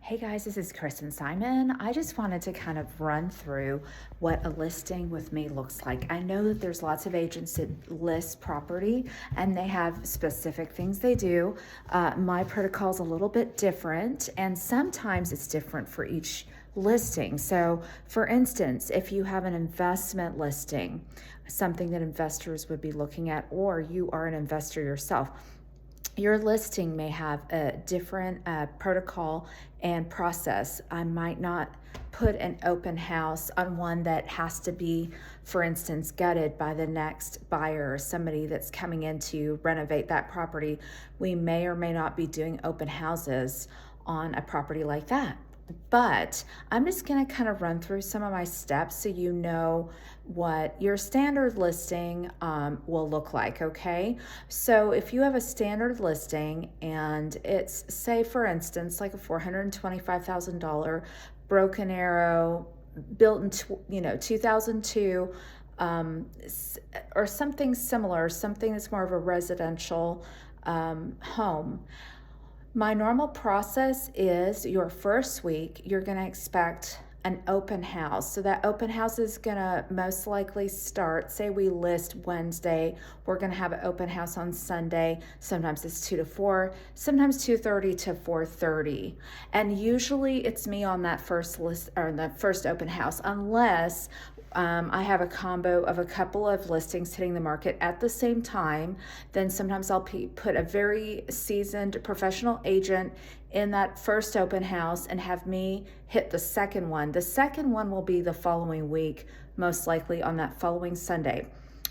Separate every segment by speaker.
Speaker 1: Hey guys, this is Kristen Simon. I just wanted to kind of run through what a listing with me looks like. I know that there's lots of agents that list property and they have specific things they do. My protocol is a little bit different, and sometimes it's different for each listing. So, for instance, if you have an investment listing, something that investors would be looking at, or you are an investor yourself, your listing may have a different protocol and process. I might not put an open house on one that has to be, for instance, gutted by the next buyer or somebody that's coming in to renovate that property. We may or may not be doing open houses on a property like that. But I'm just going to kind of run through some of my steps so you know what your standard listing will look like, okay? So if you have a standard listing and it's, say, for instance, like a $425,000 Broken Arrow built in 2002, or something similar, something that's more of a residential home. My normal process is your first week, you're going to expect an open house. So that open house is going to most likely start, say we list Wednesday, we're going to have an open house on Sunday. Sometimes it's 2 to 4, sometimes 2:30 to 4:30. And usually it's me on that first list or the first open house, unless I have a combo of a couple of listings hitting the market at the same time. Then sometimes I'll put a very seasoned professional agent in that first open house and have me hit the second one. The second one will be the following week, most likely on that following Sunday.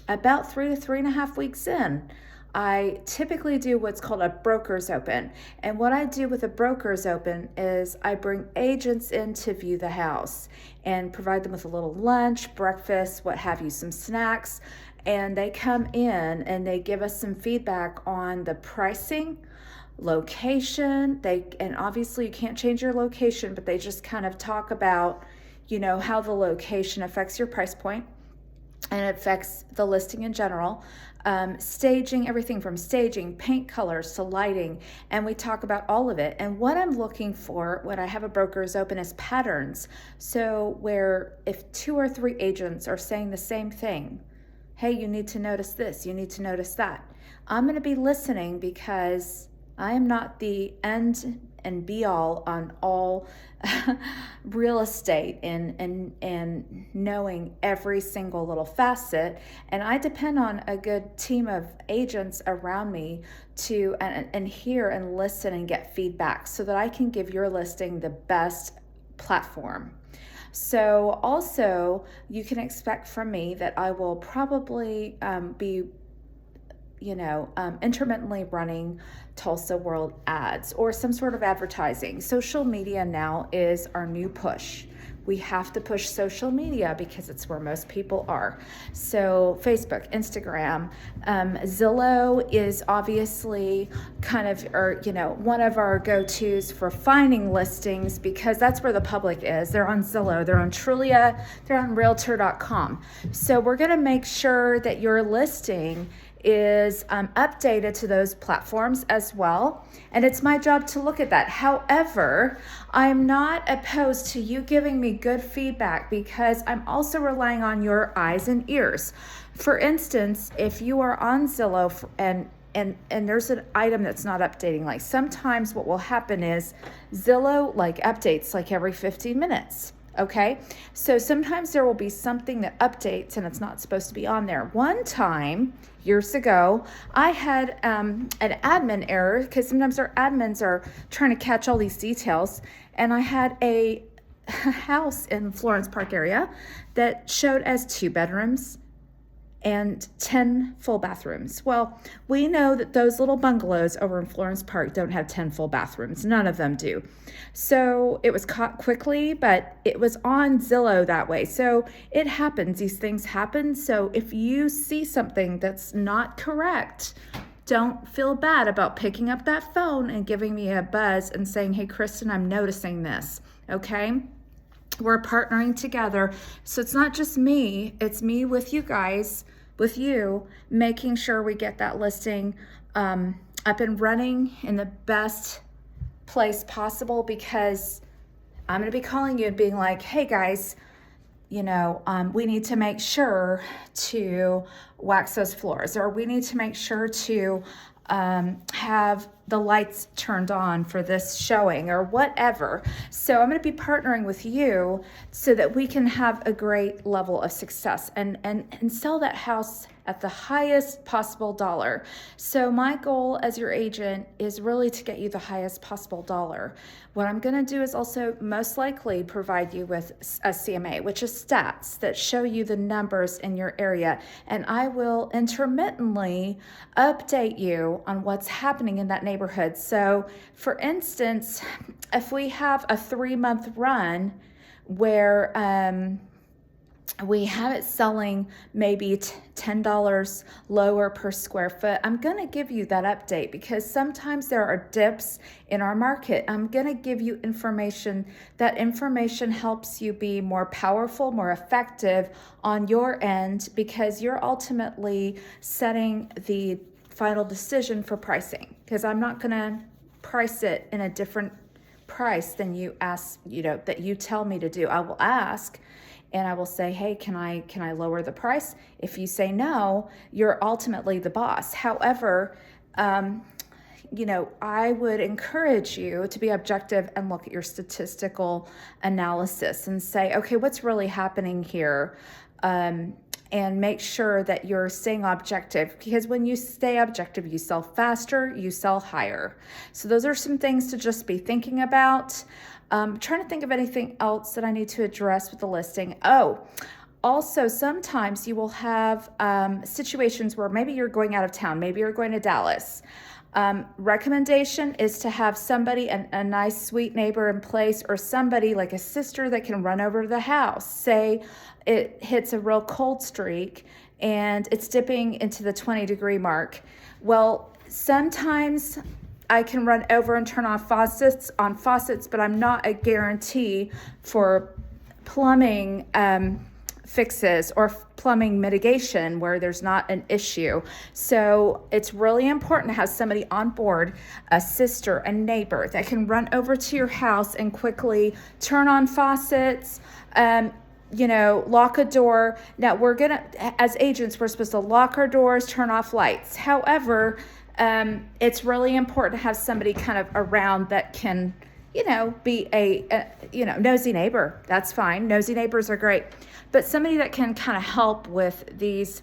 Speaker 1: About 3 to 3.5 weeks in, I typically do what's called a broker's open. And what I do with a broker's open is I bring agents in to view the house and provide them with a little lunch, breakfast, what have you, some snacks. And they come in and they give us some feedback on the pricing, location. And obviously you can't change your location, but they just kind of talk about, how the location affects your price point and it affects the listing in general. Staging, everything from staging, paint colors to lighting, and we talk about all of it. And what I'm looking for when I have a broker's open is patterns. So where if 2 or 3 agents are saying the same thing, hey, you need to notice this, you need to notice that, I'm going to be listening, because I am not the end and be all on all real estate and knowing every single little facet. And I depend on a good team of agents around me to and hear and listen and get feedback so that I can give your listing the best platform. So also you can expect from me that I will probably be intermittently running Tulsa World ads or some sort of advertising. Social media now is our new push. We have to push social media because it's where most people are. So Facebook, Instagram, Zillow is obviously kind of, one of our go-tos for finding listings, because that's where the public is. They're on Zillow, they're on Trulia, they're on Realtor.com. So we're going to make sure that your listing is updated to those platforms as well. And it's my job to look at that. However, I'm not opposed to you giving me good feedback, because I'm also relying on your eyes and ears. For instance, if you are on Zillow and there's an item that's not updating, like sometimes what will happen is Zillow updates every 15 minutes. Okay, so sometimes there will be something that updates and it's not supposed to be on there. One time, years ago, I had an admin error, because sometimes our admins are trying to catch all these details, and I had a house in Florence Park area that showed as 2 bedrooms and 10 full bathrooms. Well, we know that those little bungalows over in Florence Park don't have 10 full bathrooms. None of them do. So it was caught quickly, but it was on Zillow that way. So it happens. These things happen. So if you see something that's not correct, don't feel bad about picking up that phone and giving me a buzz and saying, hey, Kristen, I'm noticing this. Okay? We're partnering together. So it's not just me, it's me with you guys, with you, making sure we get that listing up and running in the best place possible, because I'm going to be calling you and being like, hey guys, we need to make sure to wax those floors, or we need to make sure to have the lights turned on for this showing, or whatever. So I'm going to be partnering with you so that we can have a great level of success and sell that house at the highest possible dollar. So my goal as your agent is really to get you the highest possible dollar. What I'm going to do is also most likely provide you with a CMA, which is stats that show you the numbers in your area. And I will intermittently update you on what's happening in that neighborhood. So for instance, if we have a 3-month run where we have it selling maybe $10 lower per square foot, I'm going to give you that update, because sometimes there are dips in our market. I'm going to give you information. That information helps you be more powerful, more effective on your end, because you're ultimately setting the final decision for pricing, because I'm not going to price it in a different price than you ask, that you tell me to do. I will ask, and I will say, hey, can I lower the price? If you say no, you're ultimately the boss. However, I would encourage you to be objective and look at your statistical analysis and say, okay, what's really happening here? And make sure that you're staying objective, because when you stay objective, you sell faster, you sell higher. So those are some things to just be thinking about. Trying to think of anything else that I need to address with the listing. Also, sometimes you will have situations where maybe you're going out of town, maybe you're going to Dallas. Recommendation is to have somebody, a nice sweet neighbor in place, or somebody like a sister that can run over to the house. Say it hits a real cold streak and it's dipping into the 20-degree mark. Well, sometimes I can run over and turn off faucets, but I'm not a guarantee for plumbing fixes or plumbing mitigation where there's not an issue. So it's really important to have somebody on board, a sister, a neighbor that can run over to your house and quickly turn on faucets, lock a door. Now as agents, we're supposed to lock our doors, turn off lights. However, it's really important to have somebody kind of around that can, be a nosy neighbor. That's fine. Nosy neighbors are great. But somebody that can kind of help with these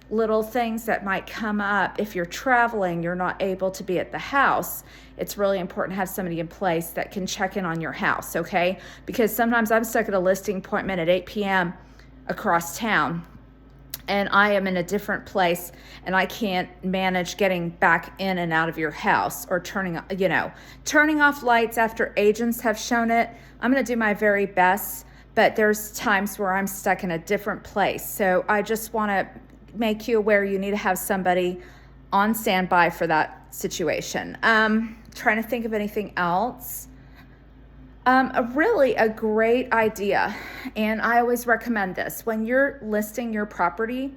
Speaker 1: little things that might come up. If you're traveling, you're not able to be at the house, it's really important to have somebody in place that can check in on your house, okay? Because sometimes I'm stuck at a listing appointment at 8 p.m. across town, and I am in a different place, and I can't manage getting back in and out of your house, or turning off lights after agents have shown it. I'm going to do my very best, but there's times where I'm stuck in a different place. So I just want to make you aware you need to have somebody on standby for that situation. Trying to think of anything else. A great idea, and I always recommend this. When you're listing your property,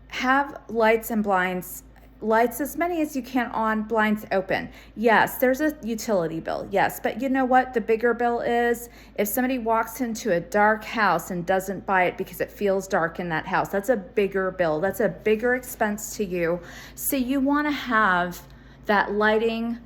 Speaker 1: have lights and blinds, lights as many as you can on, blinds open. Yes, there's a utility bill, yes, but you know what the bigger bill is? If somebody walks into a dark house and doesn't buy it because it feels dark in that house, that's a bigger bill. That's a bigger expense to you. So you want to have that lighting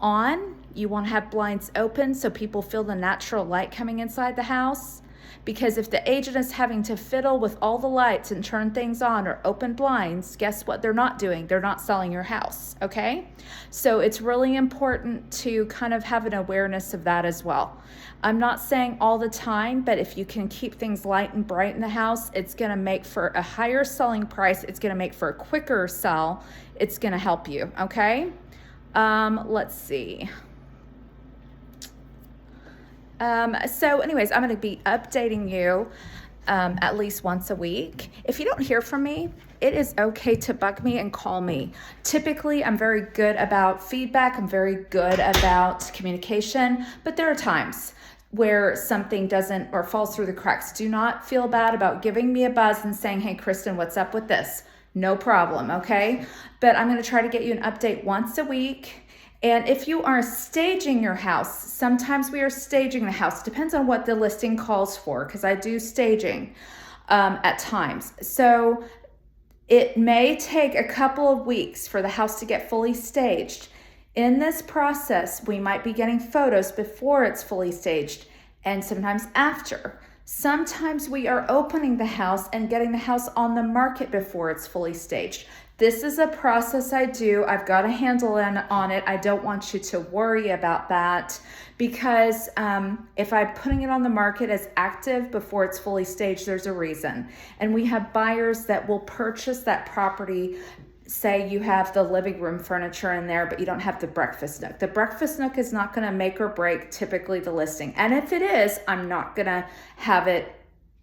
Speaker 1: on. You want to have blinds open so people feel the natural light coming inside the house. Because if the agent is having to fiddle with all the lights and turn things on or open blinds, guess what they're not doing? They're not selling your house, okay? So it's really important to kind of have an awareness of that as well. I'm not saying all the time, but if you can keep things light and bright in the house, it's going to make for a higher selling price. It's going to make for a quicker sell. It's going to help you, okay? Let's see. So anyways, I'm going to be updating you at least once a week. If you don't hear from me, it is okay to bug me and call me. Typically, I'm very good about feedback. I'm very good about communication, but there are times where something doesn't or falls through the cracks. Do not feel bad about giving me a buzz and saying, hey, Kristen, what's up with this? No problem, okay? But I'm going to try to get you an update once a week. And if you are staging your house, sometimes we are staging the house. Depends on what the listing calls for, because I do staging at times. So it may take a couple of weeks for the house to get fully staged. In this process, we might be getting photos before it's fully staged and sometimes after. Sometimes we are opening the house and getting the house on the market before it's fully staged. This is a process I do. I've got a handle on it. I don't want you to worry about that, because if I'm putting it on the market as active before it's fully staged, there's a reason. And we have buyers that will purchase that property. Say you have the living room furniture in there, but you don't have the breakfast nook. The breakfast nook is not going to make or break typically the listing. And if it is, I'm not going to have it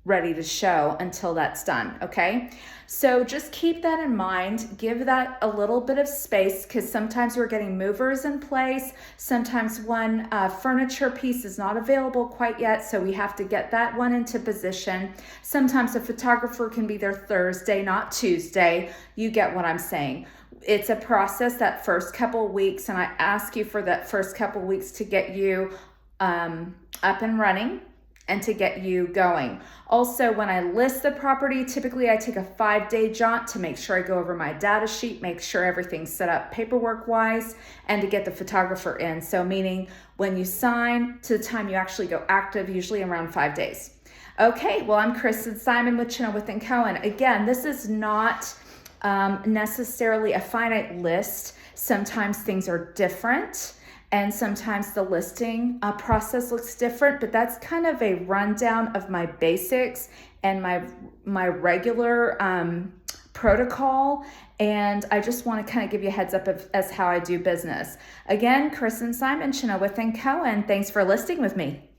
Speaker 1: ready to show until that's done, okay? So just keep that in mind. Give that a little bit of space, because sometimes we're getting movers in place. Sometimes one furniture piece is not available quite yet, so we have to get that one into position. Sometimes a photographer can be there Thursday, not Tuesday. You get what I'm saying. It's a process that first couple of weeks, and I ask you for that first couple of weeks to get you up and running and to get you going. Also, when I list the property, typically I take a 5-day jaunt to make sure I go over my data sheet, make sure everything's set up paperwork wise, and to get the photographer in. So meaning when you sign to the time you actually go active, usually around 5 days. Okay, well, I'm Kristen Simon with Chenoweth & Cohen. Again, this is not necessarily a finite list. Sometimes things are different, and sometimes the listing process looks different, but that's kind of a rundown of my basics and my regular protocol. And I just want to kind of give you a heads up as how I do business. Again, Kristen Simon, Chenoweth & Cohen. Thanks for listing with me.